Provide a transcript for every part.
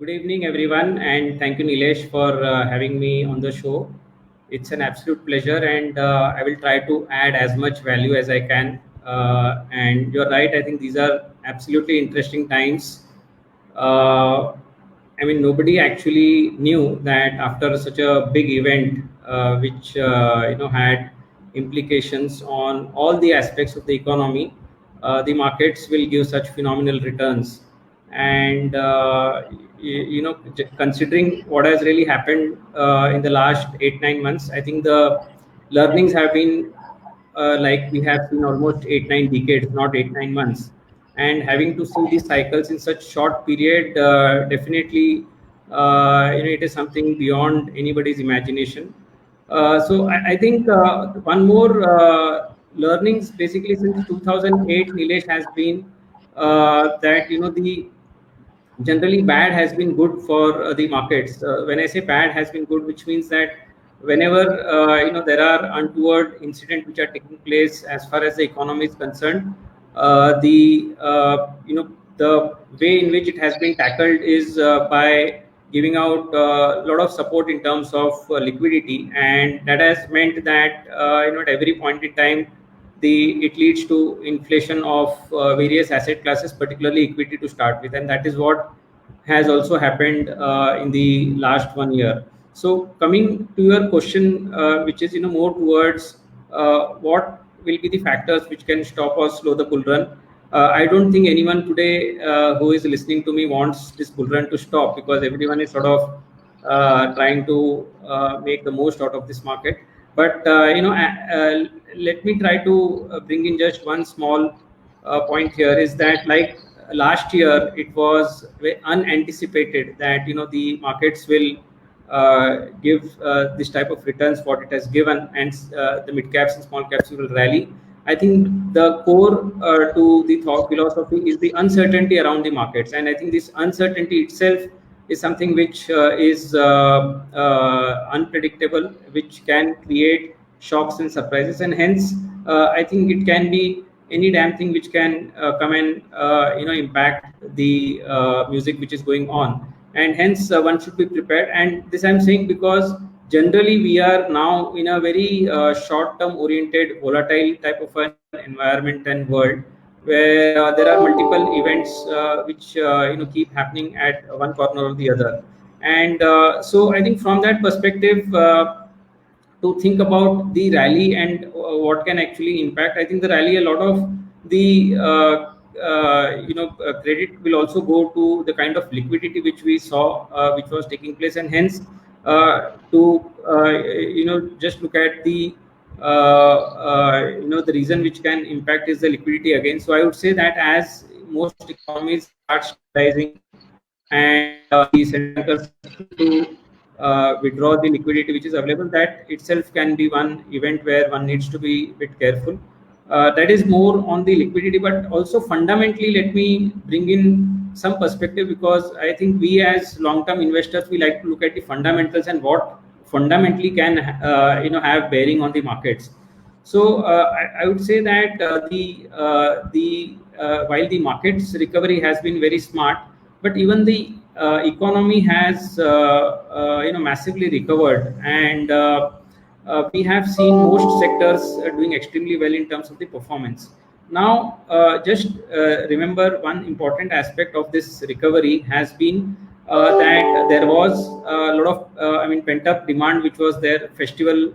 Good evening, everyone, and thank you, Nilesh, for having me on the show. It's an absolute pleasure, and I will try to add as much value as I can. And you're right, I think these are absolutely interesting times. Uh, I mean, nobody actually knew that after such a big event, which had implications on all the aspects of the economy, the markets will give such phenomenal returns. And considering what has really happened in the last 8 9 months, I think the learnings have been like we have seen almost 8 9 decades, not 8 9 months, and having to see these cycles in such short period, definitely it is something beyond anybody's imagination. So I think one more learnings basically since 2008, Nilesh, has been that the generally bad has been good for the markets. When I say bad has been good, which means that whenever there are untoward incidents which are taking place as far as the economy is concerned, the way in which it has been tackled is by giving out a lot of support in terms of liquidity, and that has meant that at every point in time it leads to inflation of various asset classes, particularly equity to start with, and that is what has also happened in the last 1 year. So coming to your question, which is more towards what will be the factors which can stop or slow the bull run. I don't think anyone today who is listening to me wants this bull run to stop, because everyone is sort of trying to make the most out of this market. But let me try to bring in just one small point here, is that like last year it was unanticipated that the markets will give this type of returns what it has given, and the mid caps and small caps will rally. I think the core to the thought philosophy is the uncertainty around the markets, and I think this uncertainty itself is something which is unpredictable, which can create shocks and surprises, and hence I think it can be any damn thing which can come and impact the music which is going on, and hence one should be prepared. And this I'm saying because generally we are now in a very short term oriented, volatile type of an environment and world, where there are multiple events which keep happening at one corner or the other. And so I think from that perspective, to think about the rally and what can actually impact, I think the rally, a lot of the credit will also go to the kind of liquidity which we saw, which was taking place, and hence to just look at the the reason which can impact is the liquidity again. So I would say that as most economies start stabilizing and the central bankers to withdraw the liquidity which is available, that itself can be one event where one needs to be a bit careful. That is more on the liquidity, but also fundamentally, let me bring in some perspective, because I think we as long-term investors, we like to look at the fundamentals and what fundamentally can have bearing on the markets. So I would say that while the markets recovery has been very smart, but even the economy has massively recovered, and we have seen most sectors doing extremely well in terms of the performance. Now, just remember one important aspect of this recovery has been that there was a lot of pent up demand which was there, festival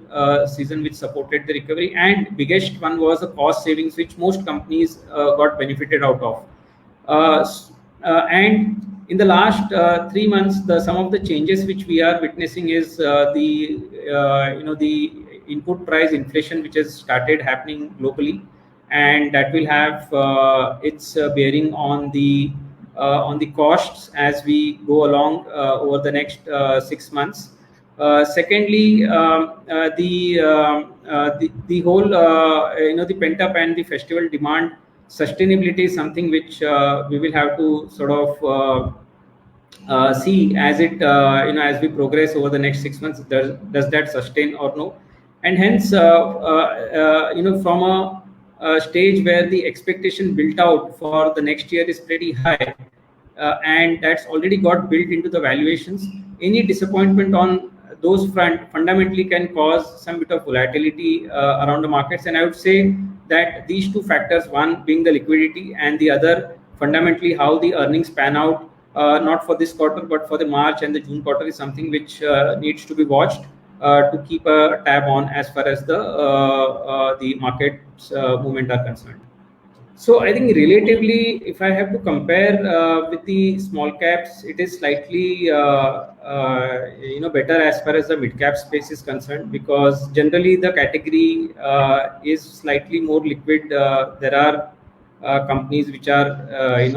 season which supported the recovery, and biggest one was the cost savings which most companies got benefited out of. And in the last 3 months, some of the changes which we are witnessing is the input price inflation which has started happening globally, and that will have its bearing on the costs as we go along over the next 6 months. Secondly, the whole the pent up and the festival demand sustainability is something which we will have to sort of see as it as we progress over the next 6 months. Does that sustain or no? And hence from a stage where the expectation built out for the next year is pretty high, and that's already got built into the valuations. Any disappointment on those front fundamentally can cause some bit of volatility around the markets. And I would say that these two factors, one being the liquidity and the other fundamentally how the earnings pan out, not for this quarter but for the March and the June quarter, is something which needs to be watched to keep a tab on as far as the markets movement are concerned. So I think relatively, if I have to compare with the small caps, it is slightly better as far as the mid cap space is concerned, because generally the category is slightly more liquid. There are companies which are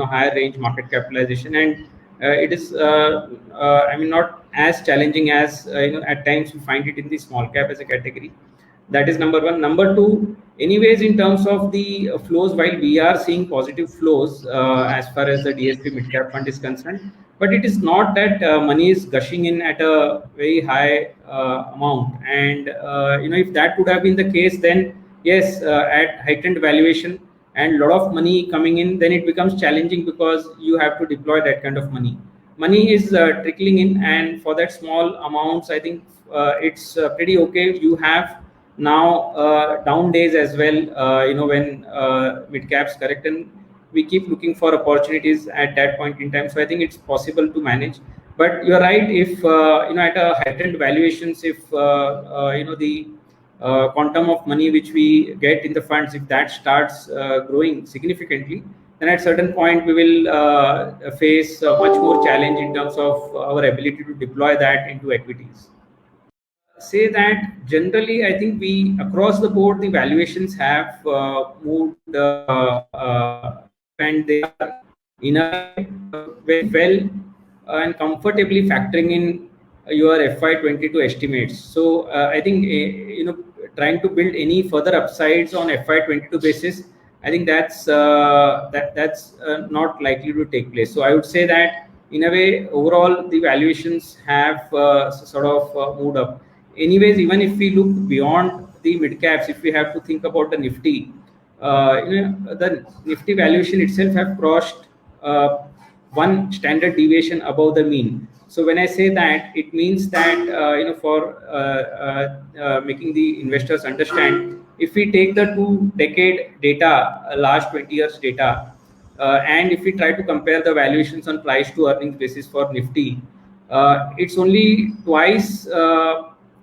higher range market capitalization, and it is not as challenging as at times we find it in the small cap as a category. That is number one. Number two, anyways, in terms of the flows, while we are seeing positive flows as far as the DSP mid cap fund is concerned, but it is not that money is gushing in at a very high amount. And if that would have been the case, then yes, at heightened valuation and a lot of money coming in, then it becomes challenging because you have to deploy that kind of money. Money is trickling in, and for that small amounts, I think it's pretty okay. You have now down days as well, when mid caps correct, and we keep looking for opportunities at that point in time. So I think it's possible to manage. But you're right, if at a heightened valuations, if the quantum of money which we get in the funds, if that starts growing significantly, then at certain point we will face much more challenge in terms of our ability to deploy that into equities. Say that generally, I think we across the board the valuations have moved and they are in a very well and comfortably factoring in your FY22 estimates. So I think trying to build any further upsides on FY22 basis, I think that's not likely to take place. So I would say that in a way overall the valuations have sort of moved up. Anyways, even if we look beyond the mid caps, if we have to think about the Nifty, the Nifty valuation itself have crossed one standard deviation above the mean. So when I say that, it means that for making the investors understand, if we take the 2-decade data, last 20 years data, and if we try to compare the valuations on price to earnings basis for Nifty, it's only twice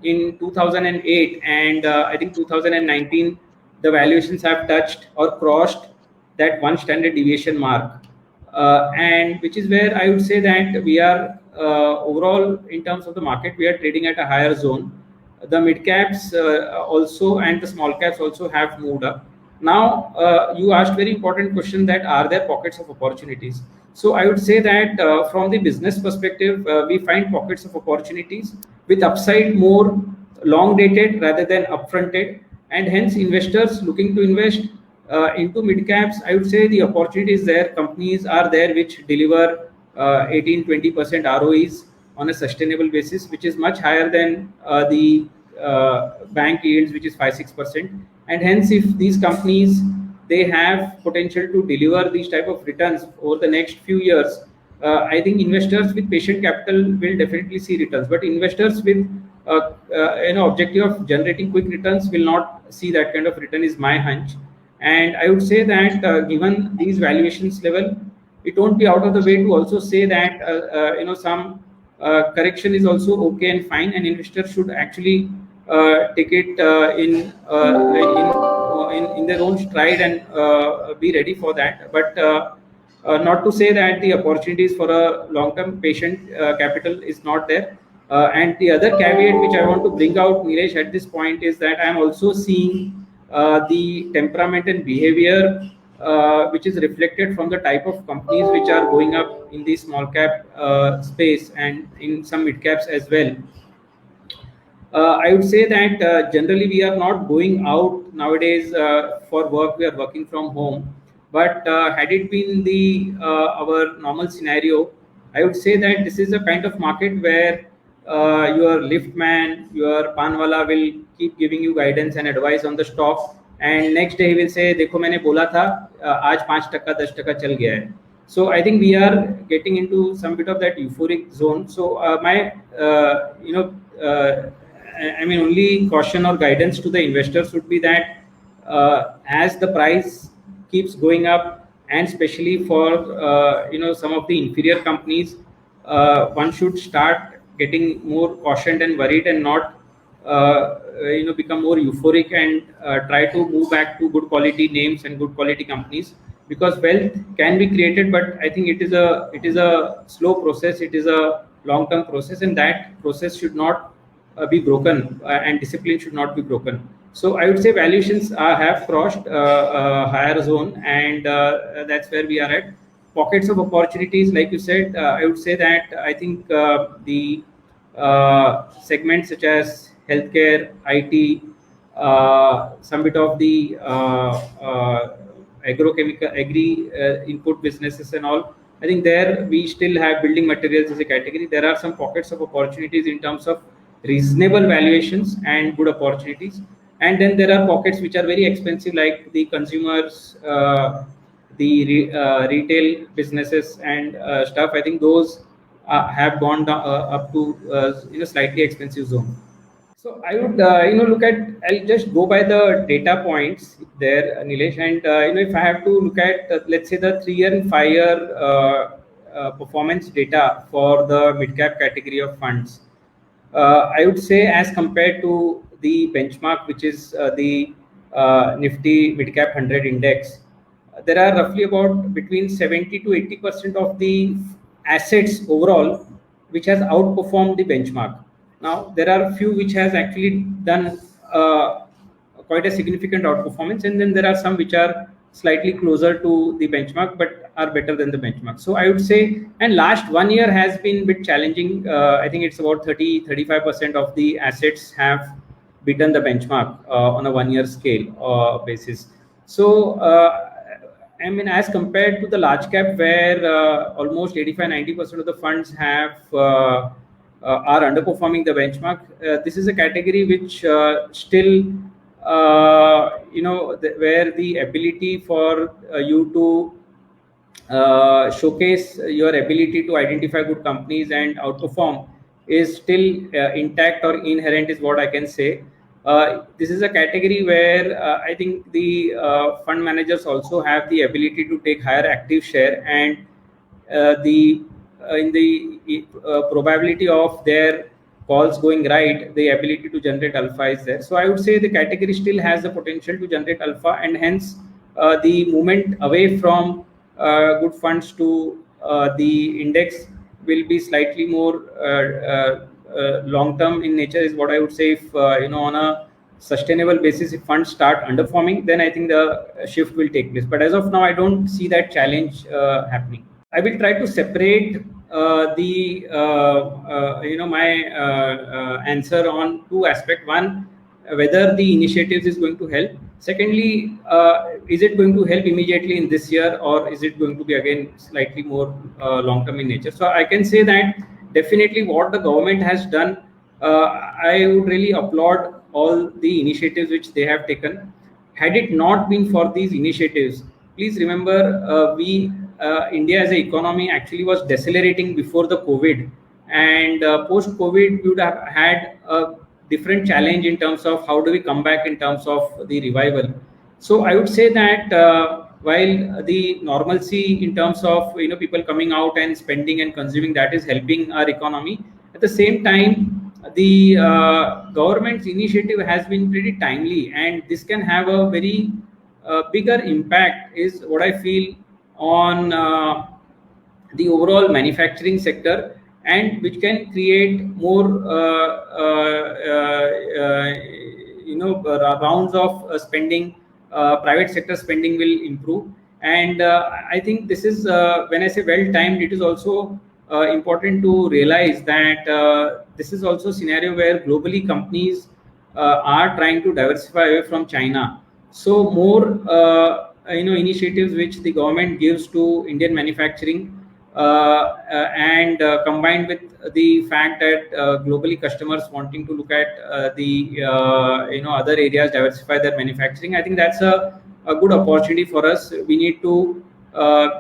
in 2008 and I think 2019 the valuations have touched or crossed that one standard deviation mark, and which is where I would say that we are overall in terms of the market, we are trading at a higher zone. The mid caps also and the small caps also have moved up. Now you asked very important question, that are there pockets of opportunities. So I would say that from the business perspective, we find pockets of opportunities with upside more long dated rather than upfronted, and hence investors looking to invest into mid caps, I would say the opportunity is there. Companies are there which deliver 18-20% ROEs on a sustainable basis, which is much higher than the bank yields, which is 5-6%. And hence, if these companies, they have potential to deliver these type of returns over the next few years, I think investors with patient capital will definitely see returns. But investors with objective of generating quick returns will not see that kind of return, is my hunch. And I would say that given these valuations level, it won't be out of the way to also say that some correction is also okay and fine, and investors should actually take it in their own stride and be ready for that. But not to say that the opportunities for a long-term patient capital is not there. And the other caveat which I want to bring out, Nilesh, at this point is that I am also seeing the temperament and behavior which is reflected from the type of companies which are going up in the small cap space and in some mid caps as well. I would say that generally we are not going out nowadays for work. We are working from home. But had it been the our normal scenario, I would say that this is a kind of market where your lift man, your panwala will keep giving you guidance and advice on the stock, and next day he will say, "देखो मैंने बोला था आज 5% 10% चल गया है." So I think we are getting into some bit of that euphoric zone. So my I mean, only caution or guidance to the investors would be that as the price keeps going up, and especially for some of the inferior companies, one should start getting more cautioned and worried, and not become more euphoric, and try to move back to good quality names and good quality companies, because wealth can be created, but I think it is a slow process, it is a long term process, and that process should not be broken, and discipline should not be broken. So I would say valuations have crossed higher zone, and that's where we are at. Pockets of opportunities, like you said, I would say that I think the segments such as healthcare, IT, some bit of the agri input businesses and all. I think there we still have building materials as a category. There are some pockets of opportunities in terms of reasonable valuations and good opportunities. And then there are pockets which are very expensive, like the consumers, retail businesses and stuff. I think those have gone down, up to slightly expensive zone. So I would, look at. I'll just go by the data points there, Nilesh, and if I have to look at, let's say, the 3-year and 5-year performance data for the mid cap category of funds, I would say, as compared to the benchmark, which is the Nifty Mid Cap 100 Index, there are roughly about between 70 to 80% of the assets overall which has outperformed the benchmark. Now there are a few which has actually done quite a significant outperformance, and then there are some which are slightly closer to the benchmark but are better than the benchmark. So I would say, and last 1 year has been a bit challenging. I think it's about 30-35% of the assets have beaten the benchmark on a 1-year scale basis. So I mean, as compared to the large cap, where almost 85-90% of the funds have are underperforming the benchmark, this is a category which still, where the ability for you to showcase your ability to identify good companies and outperform is still intact or inherent, is what I can say. This is a category where I think the fund managers also have the ability to take higher active share, and the in the probability of their calls going right, the ability to generate alpha is there. So I would say the category still has the potential to generate alpha, and hence the movement away from good funds to the index will be slightly more long term in nature, is what I would say. If on a sustainable basis, if funds start underperforming, then I think the shift will take place. But as of now, I don't see that challenge happening. I will try to separate my answer on two aspects. One, whether the initiatives is going to help. Secondly, is it going to help immediately in this year, or is it going to be again slightly more long term in nature? So I can say that definitely what the government has done, I would really applaud all the initiatives which they have taken. Had it not been for these initiatives, please remember, India as an economy actually was decelerating before the COVID, and post COVID we would have had a different challenge in terms of how do we come back in terms of the revival. So I would say that while the normalcy in terms of people coming out and spending and consuming, that is helping our economy, at the same time the government's initiative has been pretty timely, and this can have a very bigger impact, is what I feel, on the overall manufacturing sector, and which can create more rounds of spending. Private sector spending will improve, and I think this is, when I say well timed, it is also important to realize that this is also a scenario where globally companies are trying to diversify away from China. So more initiatives which the government gives to Indian manufacturing, and combined with the fact that globally customers wanting to look at the other areas, diversify their manufacturing, I think that's a good opportunity for us. We need to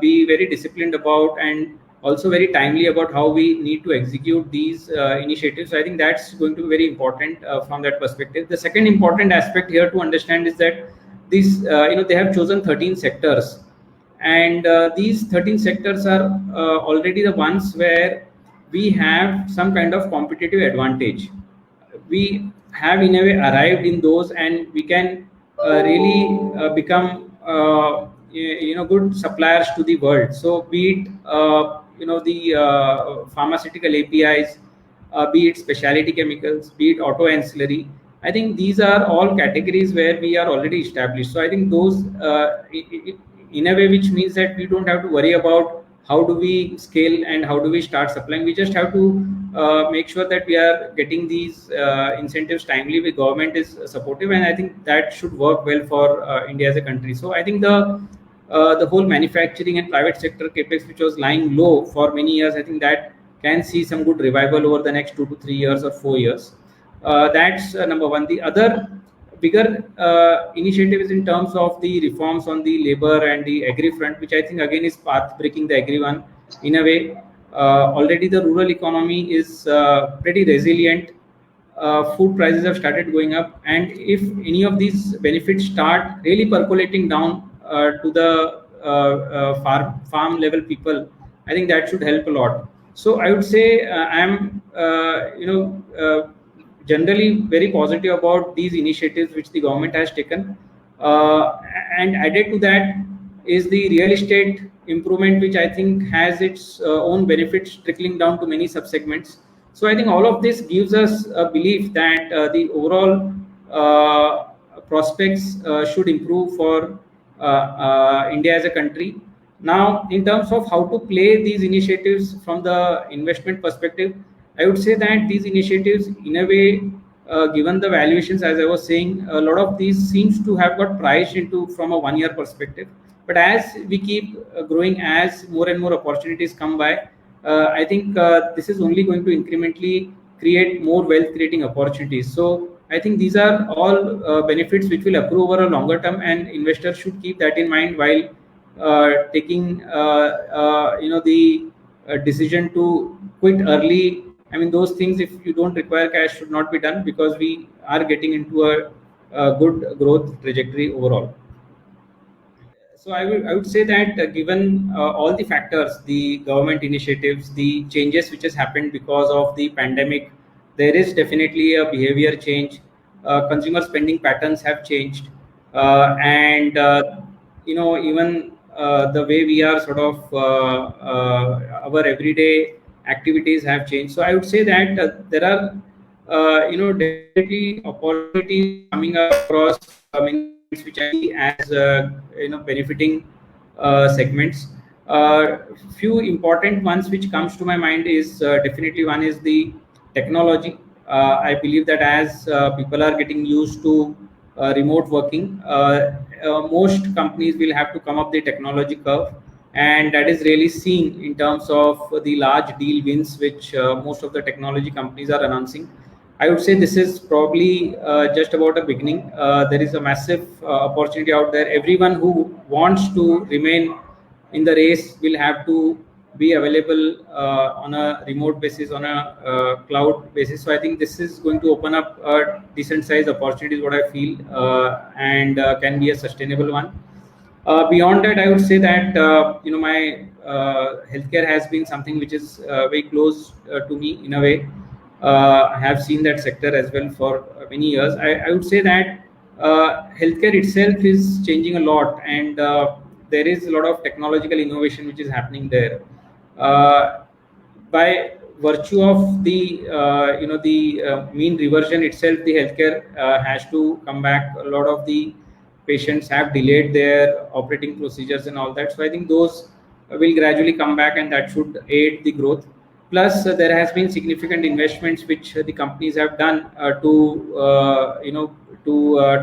be very disciplined about and also very timely about how we need to execute these initiatives. So I think that's going to be very important from that perspective. The second important aspect here to understand is that these, they have chosen 13 sectors, and these 13 sectors are already the ones where we have some kind of competitive advantage. We have in a way arrived in those, and we can really become good suppliers to the world. So be it the pharmaceutical APIs, be it specialty chemicals, be it auto ancillary. I think these are all categories where we are already established. So I think those, in a way, which means that we don't have to worry about how do we scale and how do we start supplying. We just have to make sure that we are getting these incentives timely. The government is supportive, and I think that should work well for India as a country. So I think the whole manufacturing and private sector capex, which was lying low for many years, I think that can see some good revival over the next 2 to 3 years or 4 years. That's number one. The other bigger initiative is in terms of the reforms on the labor and the agri front, which I think again is path breaking the agri one in a way. Already the rural economy is pretty resilient. Food prices have started going up, and if any of these benefits start really percolating down to the farm level people, I think that should help a lot. So I would say I'm generally very positive about these initiatives which the government has taken. And added to that is the real estate improvement, which I think has its own benefits trickling down to many subsegments. So I think all of this gives us a belief that the overall prospects should improve for India as a country. Now, in terms of how to play these initiatives from the investment perspective, I would say that these initiatives, in a way, given the valuations, as I was saying, a lot of these seems to have got priced into from a 1 year perspective. But as we keep growing, as more and more opportunities come by, I think this is only going to incrementally create more wealth creating opportunities. So I think these are all benefits which will accrue over a longer term, and investors should keep that in mind while taking the decision to quit early. I mean, those things, if you don't require cash, should not be done, because we are getting into a good growth trajectory overall. So I would say that given all the factors, the government initiatives, the changes which has happened because of the pandemic, there is definitely a behavior change. Consumer spending patterns have changed, and even the way we are sort of our everyday activities have changed. So I would say that there are definitely opportunities coming across many which I see as benefiting segments. Few important ones which comes to my mind is definitely one is the technology. I believe that as people are getting used to remote working, most companies will have to come up the technology curve, and that is really seen in terms of the large deal wins which most of the technology companies are announcing. I would say this is probably just about a beginning. There is a massive opportunity out there. Everyone who wants to remain in the race will have to be available on a remote basis, on a cloud basis. So I think this is going to open up a decent size opportunity, what I feel, and can be a sustainable one. Beyond that, I would say that my healthcare has been something which is very close to me in a way. I have seen that sector as well for many years. I would say that healthcare itself is changing a lot, and there is a lot of technological innovation which is happening there. By virtue of the mean reversion itself, the healthcare has to come back. A lot of the patients have delayed their operating procedures and all that. So I think those will gradually come back, and that should aid the growth. Plus, there has been significant investments which the companies have done to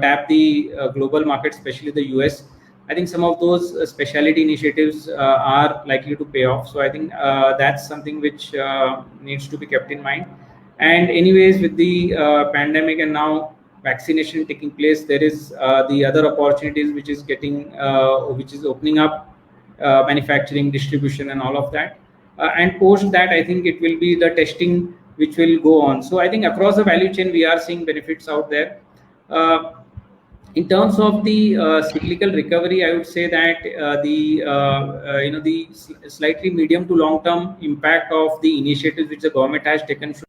tap the global market, especially the US. I think some of those specialty initiatives are likely to pay off. So I think that's something which needs to be kept in mind. And anyways, with the pandemic and now vaccination taking place, there is the other opportunities which is getting which is opening up manufacturing, distribution, and all of that. And post that, I think it will be the testing which will go on. So I think across the value chain, we are seeing benefits out there. In terms of the cyclical recovery, I would say that the slightly medium to long term impact of the initiatives which the government has taken. So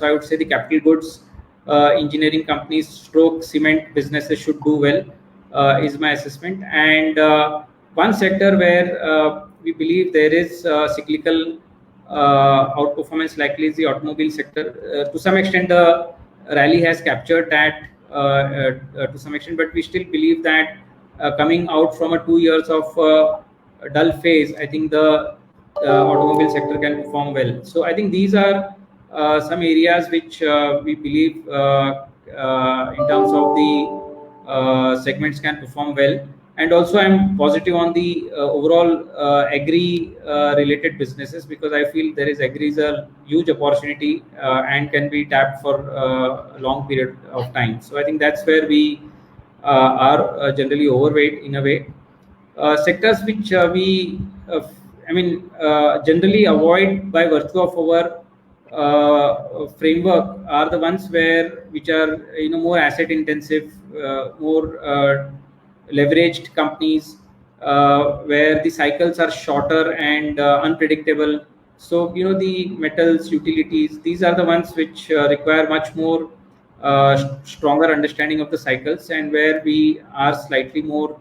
I would say the capital goods, engineering companies, stroke cement businesses should do well, is my assessment. And one sector where we believe there is cyclical outperformance likely is the automobile sector. To some extent, the rally has captured that to some extent, but we still believe that coming out from a 2 years of dull phase, I think the automobile sector can perform well. So I think these are some areas which we believe in terms of the segments can perform well. And also I'm positive on the overall agri related businesses, because I feel there is agri is a huge opportunity and can be tapped for a long period of time. So I think that's where we are generally overweight in a way. Sectors which we generally avoid by virtue of our framework are the ones which are more asset intensive, more leveraged companies, where the cycles are shorter and unpredictable. So the metals, utilities, these are the ones which require much more stronger understanding of the cycles, and where we are slightly more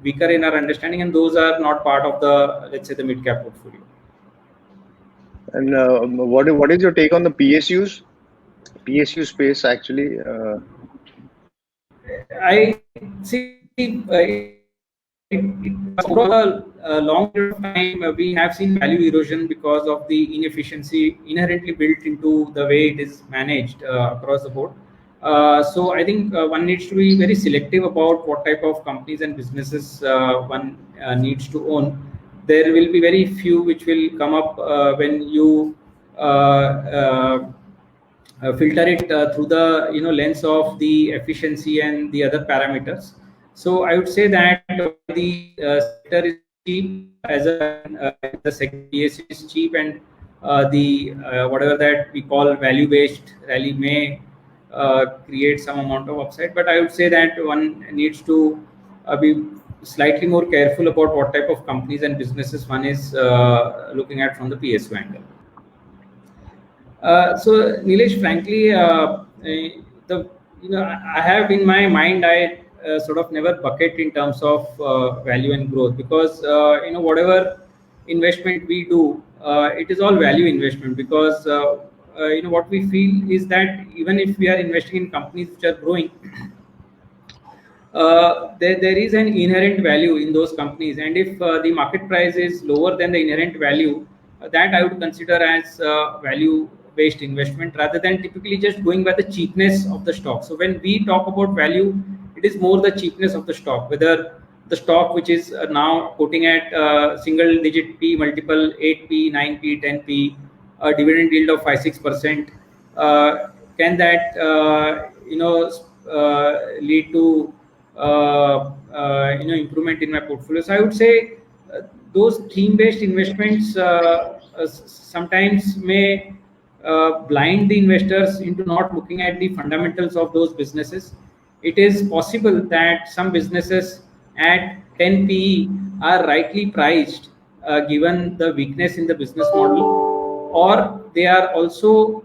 weaker in our understanding, and those are not part of the, let's say, the mid cap portfolio. And what is your take on the PSU space actually? I see for a long period of time, we have seen value erosion because of the inefficiency inherently built into the way it is managed across the board. So I think one needs to be very selective about what type of companies and businesses one needs to own. There will be very few which will come up when you filter it through the lens of the efficiency and the other parameters. So I would say that the sector is cheap as the sector PSU is cheap, and the whatever that we call value based rally may create some amount of upside. But I would say that one needs to be slightly more careful about what type of companies and businesses one is looking at from the PSU angle. So Nilesh, frankly, I have in my mind, I sort of never bucket in terms of value and growth, because whatever investment we do, it is all value investment, because what we feel is that even if we are investing in companies which are growing, there is an inherent value in those companies, and if the market price is lower than the inherent value, that I would consider as value based investment, rather than typically just going by the cheapness of the stock. So when we talk about value, it is more the cheapness of the stock, whether the stock which is now quoting at single digit P multiple, 8p, 9p, 10p, dividend yield of 5-6%, can that lead to improvement in my portfolio? So I would say those theme-based investments sometimes may blind the investors into not looking at the fundamentals of those businesses. It is possible that some businesses at 10 PE are rightly priced given the weakness in the business model, or they are also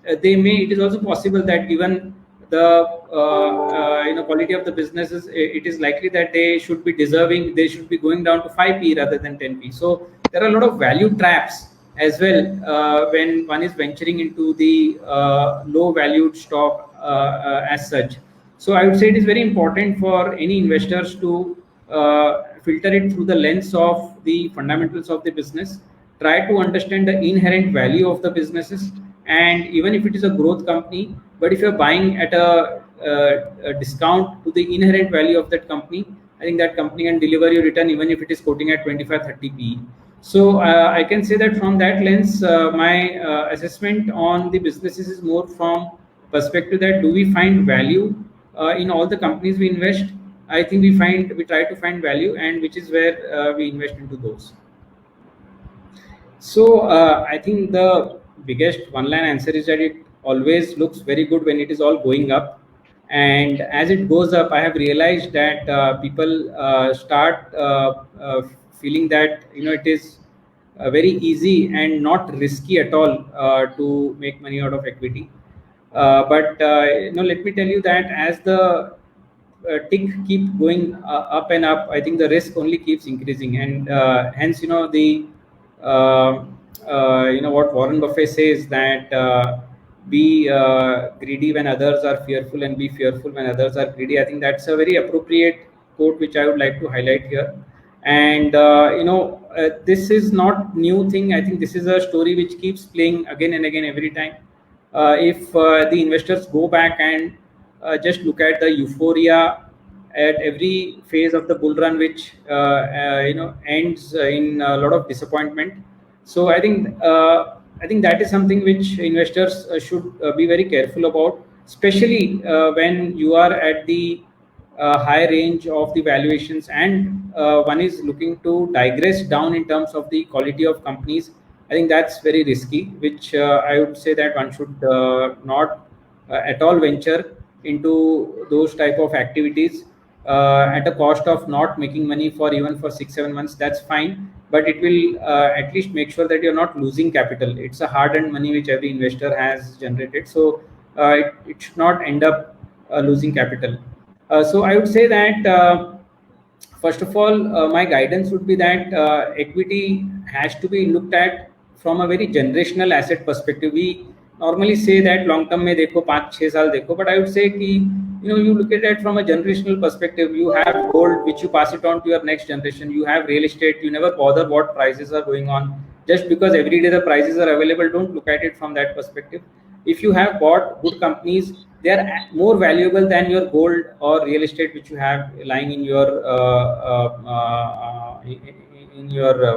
it is also possible that given the quality of the businesses, it is likely that they should be going down to 5p rather than 10p. So there are a lot of value traps as well when one is venturing into the low valued stock as such. So I would say it is very important for any investors to filter it through the lens of the fundamentals of the business, try to understand the inherent value of the businesses, and even if it is a growth company, but if you're buying at a discount to the inherent value of that company, I think that company can deliver you return even if it is quoting at 25-30 PE. So I can say that from that lens, my assessment on the businesses is more from perspective that do we find value in all the companies we invest, I think we try to find value, and which is where we invest into those. So I think the biggest one-line answer is that it always looks very good when it is all going up, and as it goes up, I have realized that people start feeling that it is very easy and not risky at all to make money out of equity. But let me tell you that as the tick keep going up and up, I think the risk only keeps increasing, and hence the uh, what Warren Buffett says, that be greedy when others are fearful and be fearful when others are greedy. I think that's a very appropriate quote which I would like to highlight here. And this is not new thing. I think this is a story which keeps playing again and again every time. If the investors go back and just look at the euphoria at every phase of the bull run, which ends in a lot of disappointment. So I think that is something which investors should be very careful about, especially when you are at the high range of the valuations, and one is looking to digress down in terms of the quality of companies. I think that's very risky, which I would say that one should not at all venture into those type of activities at a cost of not making money for even for 6-7 months. That's fine, but it will at least make sure that you're not losing capital. It's a hard-earned money which every investor has generated, so it should not end up losing capital. So I would say that first of all, my guidance would be that equity has to be looked at from a very generational asset perspective. We normally say that long term में देखो 5-6 साल देखो, but I would say कि you look at it from a generational perspective. You have gold which you pass it on to your next generation. You have real estate. You never bother what prices are going on. Just because every day the prices are available, don't look at it from that perspective. If you have bought good companies, they are more valuable than your gold or real estate which you have lying in your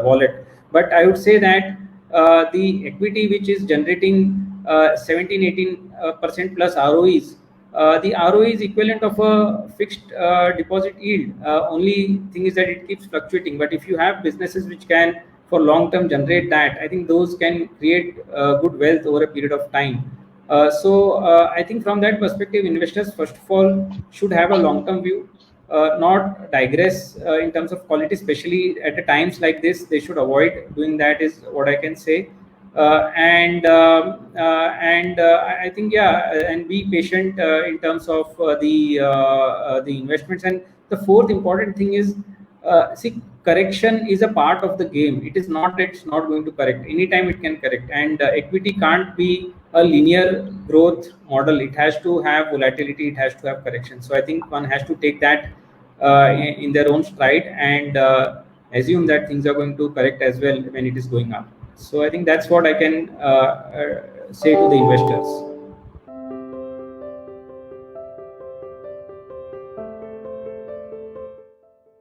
wallet. But I would say that the equity which is generating 17-18% plus ROEs, the ROE is equivalent of a fixed deposit yield. Only thing is that it keeps fluctuating. But if you have businesses which can for long term generate that, I think those can create good wealth over a period of time. So I think from that perspective, investors first of all should have a long term view, not digress in terms of quality, especially at a times like this. They should avoid doing that, is what I can say. I think, and be patient in terms of the investments. And the fourth important thing is, see, correction is a part of the game. It is not that it's not going to correct. Anytime it can correct, and equity can't be a linear growth model. It has to have volatility. It has to have correction. So I think one has to take that in their own stride, and assume that things are going to correct as well when it is going up. So I think that's what I can say to the investors.